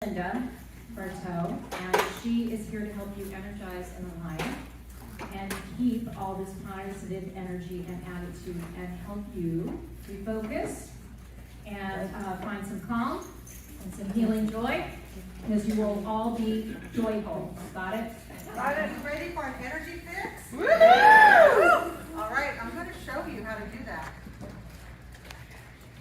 Linda Bertaut, and she is here to help you energize and align and keep all this positive energy and attitude and help you refocus and find some calm and some healing joy, because you will all be joyful. Got it? Got it. Ready for an energy fix? Woo! All right, I'm going to show you how to do that.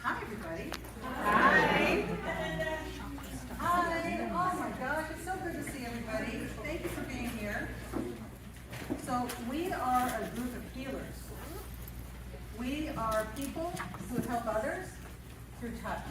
Hi, everybody. Hi. Hi. Oh my gosh, it's so good to see everybody. Thank you for being here. So we are a group of healers. We are people who help others through touch.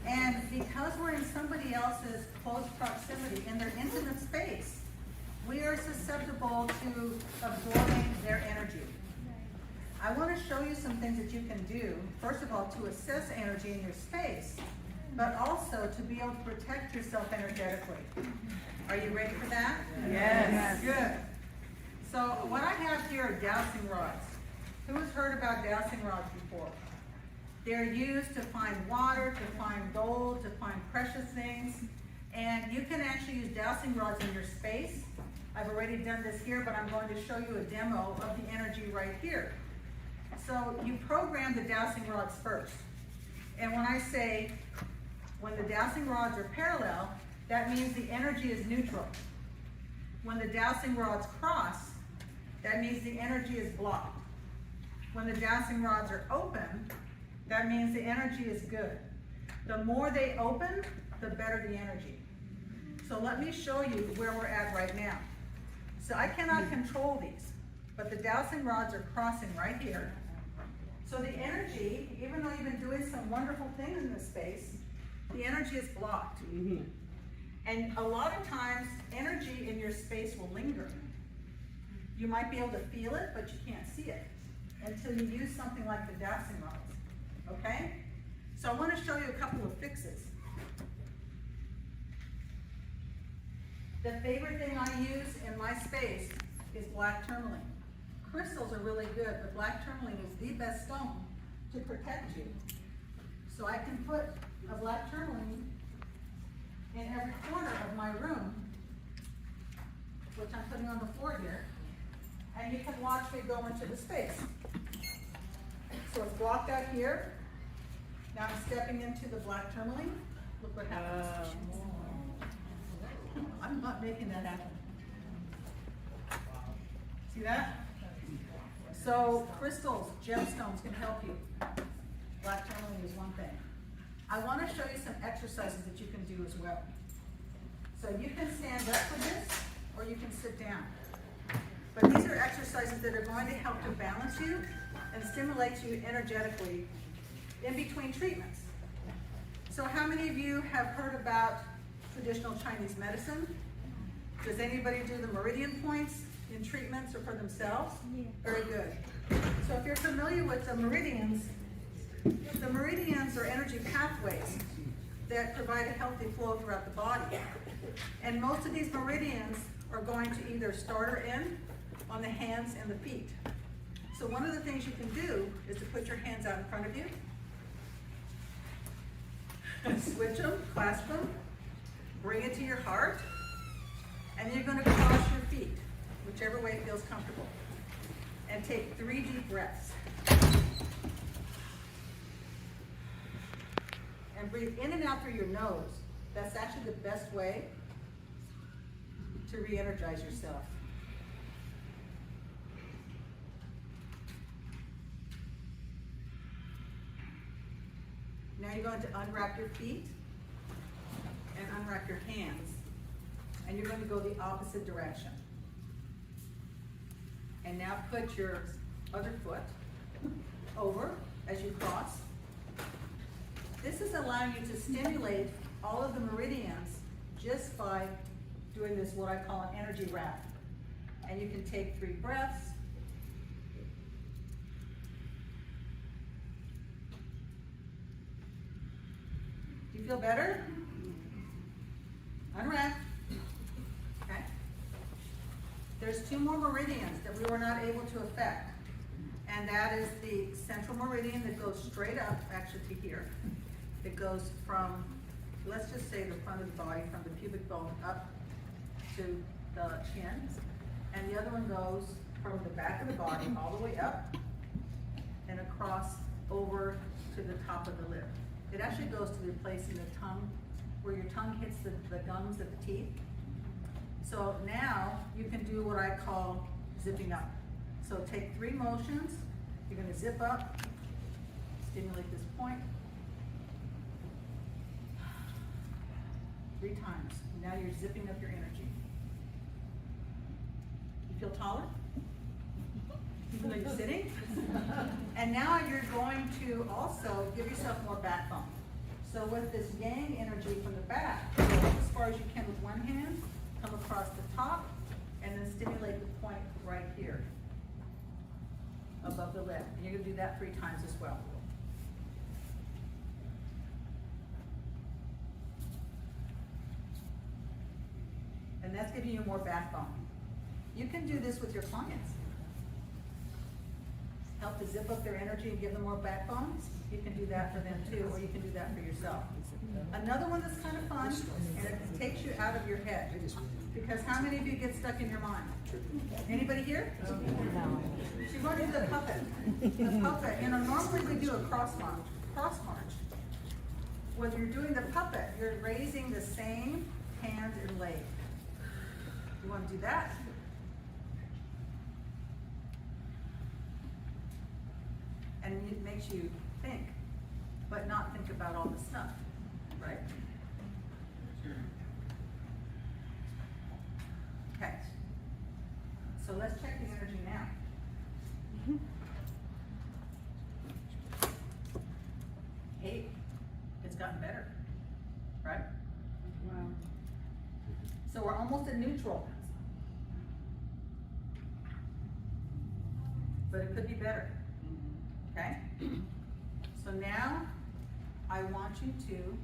And because we're in somebody else's close proximity, in their intimate space, we are susceptible to absorbing their energy. I want to show you some things that you can do, first of all, to assess energy in your space, but also to be able to protect yourself energetically. Are you ready for that? Yes. Good. So what I have here are dowsing rods. Who has heard about dowsing rods before? They're used to find water, to find gold, to find precious things. And you can actually use dowsing rods in your space. I've already done this here, but I'm going to show you a demo of the energy right here. So you program the dowsing rods first. And when I say, when the dowsing rods are parallel, that means the energy is neutral. When the dowsing rods cross, that means the energy is blocked. When the dowsing rods are open, that means the energy is good. The more they open, the better the energy. So let me show you where we're at right now. So I cannot control these, but the dowsing rods are crossing right here. So the energy, even though you've been doing some wonderful things in this space, the energy is blocked. And a lot of times, energy in your space will linger. You might be able to feel it, but you can't see it until you use something like the dowsing rods. Okay? So I want to show you a couple of fixes. The favorite thing I use in my space is black tourmaline. Crystals are really good, but black tourmaline is the best stone to protect you. So I can put a black tourmaline in every corner of my room, which I'm putting on the floor here, and you can watch me go into the space. So it's blocked out here. Now I'm stepping into the black tourmaline. Look what happens. I'm not making that happen. See that? So crystals, gemstones can help you. Black tourmaline is one thing. I want to show you some exercises that you can do as well. So you can stand up for this, or you can sit down. But these are exercises that are going to help to balance you and stimulate you energetically in between treatments. So how many of you have heard about traditional Chinese medicine? Does anybody do the meridian points in treatments or for themselves? Yeah. Very good. So if you're familiar with the meridians are energy pathways that provide a healthy flow throughout the body. And most of these meridians are going to either start or end on the hands and the feet. So one of the things you can do is to put your hands out in front of you, switch them, clasp them, bring it to your heart, and then you're going to cross your feet, whichever way feels comfortable. And take 3 deep breaths. And breathe in and out through your nose. That's actually the best way to re-energize yourself. Now you're going to unwrap your feet and unwrap your hands. And you're going to go the opposite direction. And now put your other foot over as you cross. This is allowing you to stimulate all of the meridians just by doing this, what I call an energy wrap. And you can take 3 breaths. Do you feel better? Unwrap. Okay. There's 2 more meridians that we were not able to affect. And that is the central meridian that goes straight up, actually to here. It goes from let's just say the front of the body from the pubic bone up to the chin. And the other one goes from the back of the body all the way up and across over to the top of the lip. It actually goes to the place in the tongue where your tongue hits the gums of the teeth. So now you can do what I call zipping up. So take 3 motions. You're going to zip up, stimulate this point 3 times. Now you're zipping up your energy. You feel taller? Even though you're sitting? And now you're going to also give yourself more backbone. So with this yang energy from the back, go as far as you can with one hand, come across the top, and then stimulate the point right here, above the lip. And you're going to do that 3 times as well. And that's giving you more backbone. You can do this with your clients. Help to zip up their energy and give them more backbone. You can do that for them too, or you can do that for yourself. Another one that's kind of fun, and it takes you out of your head. Because how many of you get stuck in your mind? Anybody here? No. She wrote into the puppet. The puppet, normally we do a cross march. Cross march. When you're doing the puppet, you're raising the same hand and leg. You want to do that? And it makes you think, but not think about all the stuff, right? Okay. So let's check the energy now. Hey, it's gotten better, right? Wow. So we're almost at neutral. But it could be better. Okay? So now I want you to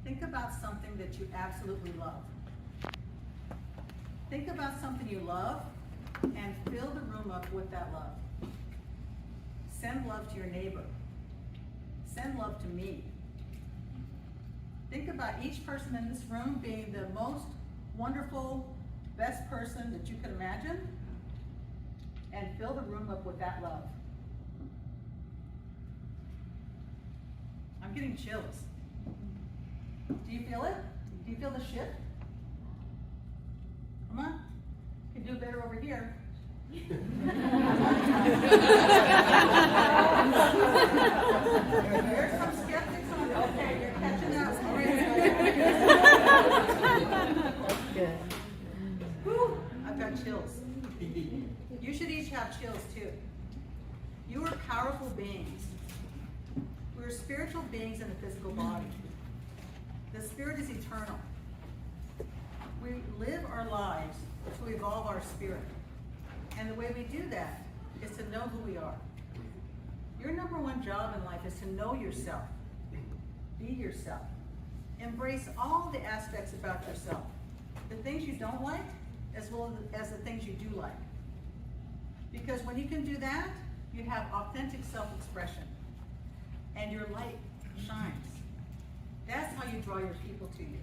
think about something that you absolutely love. Think about something you love and fill the room up with that love. Send love to your neighbor. Send love to me. Think about each person in this room being the most wonderful, best person that you could imagine, and fill the room up with that love. I'm getting chills. Do you feel it? Do you feel the shift? Come on. You can do better over here. There's some skeptics on it. Okay, you're catching up. Good. Whew, I've got chills. You should each have chills too. You are powerful beings. We're spiritual beings in the physical body. The spirit is eternal. We live our lives to evolve our spirit. And the way we do that is to know who we are. Your number one job in life is to know yourself. Be yourself. Embrace all the aspects about yourself. The things you don't like, as well as the things you do like. Because when you can do that, you have authentic self-expression. And your light shines. That's how you draw your people to you.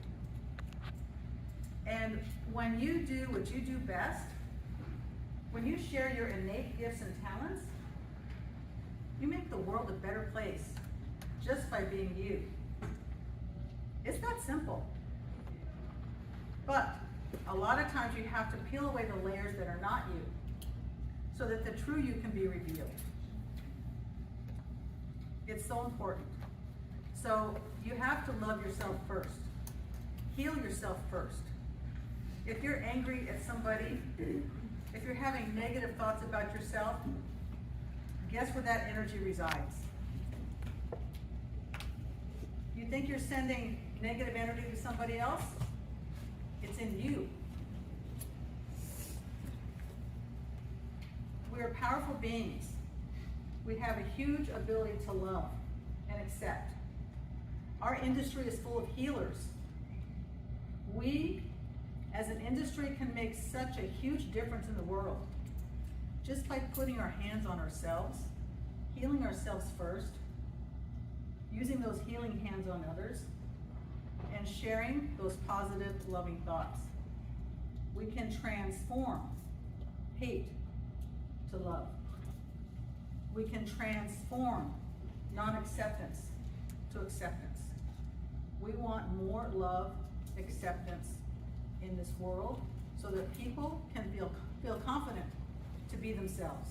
And when you do what you do best, when you share your innate gifts and talents, you make the world a better place just by being you. It's that simple. But a lot of times you have to peel away the layers that are not you so that the true you can be revealed. It's so important. So you have to love yourself first. Heal yourself first. If you're angry at somebody, if you're having negative thoughts about yourself, guess where that energy resides? You think you're sending negative energy to somebody else? It's in you. We are powerful beings. We have a huge ability to love and accept. Our industry is full of healers. We, as an industry, can make such a huge difference in the world just by putting our hands on ourselves, healing ourselves first, using those healing hands on others, sharing those positive, loving thoughts. We can transform hate to love. We can transform non-acceptance to acceptance. We want more love, acceptance in this world so that people can feel confident to be themselves.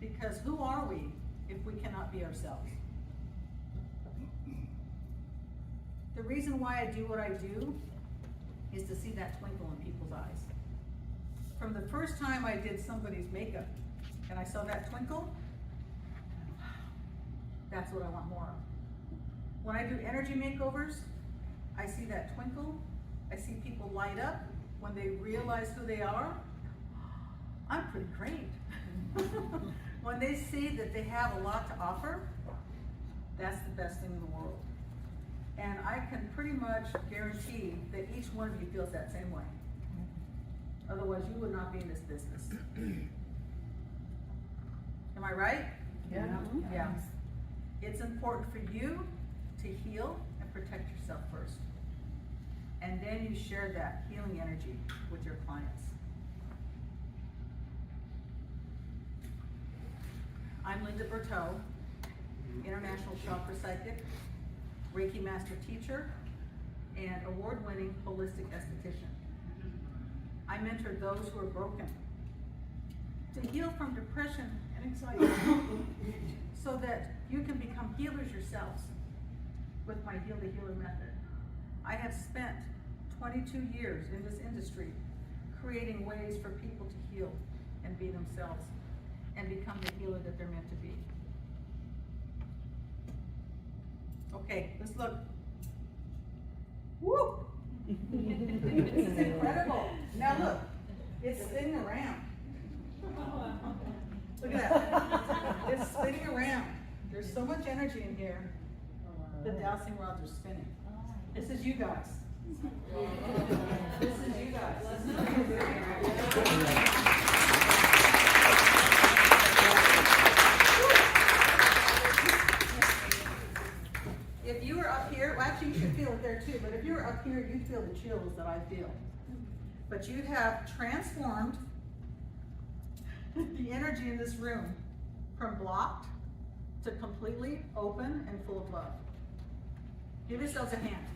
Because who are we if we cannot be ourselves? The reason why I do what I do is to see that twinkle in people's eyes. From the first time I did somebody's makeup and I saw that twinkle, that's what I want more of. When I do energy makeovers, I see that twinkle. I see people light up when they realize who they are. I'm pretty great. When they see that they have a lot to offer, that's the best thing in the world. And I can pretty much guarantee that each one of you feels that same way. Otherwise, you would not be in this business. Am I right? Yeah. Yeah. It's important for you to heal and protect yourself first. And then you share that healing energy with your clients. I'm Linda Bertaut, International Chakra Psychic, Reiki Master Teacher, and award-winning holistic esthetician. I mentor those who are broken to heal from depression and anxiety so that you can become healers yourselves with my Heal the Healer method. I have spent 22 years in this industry creating ways for people to heal and be themselves and become the healer that they're meant to be. Okay, let's look. Woo! This is incredible. Now look, it's spinning around. Look at that. It's spinning around. There's so much energy in here. The dowsing rods are spinning. This is you guys. This is you guys. If you were up here, well, actually you should feel it there too, but if you were up here, you'd feel the chills that I feel. But you have transformed the energy in this room from blocked to completely open and full of love. Give yourselves a hand.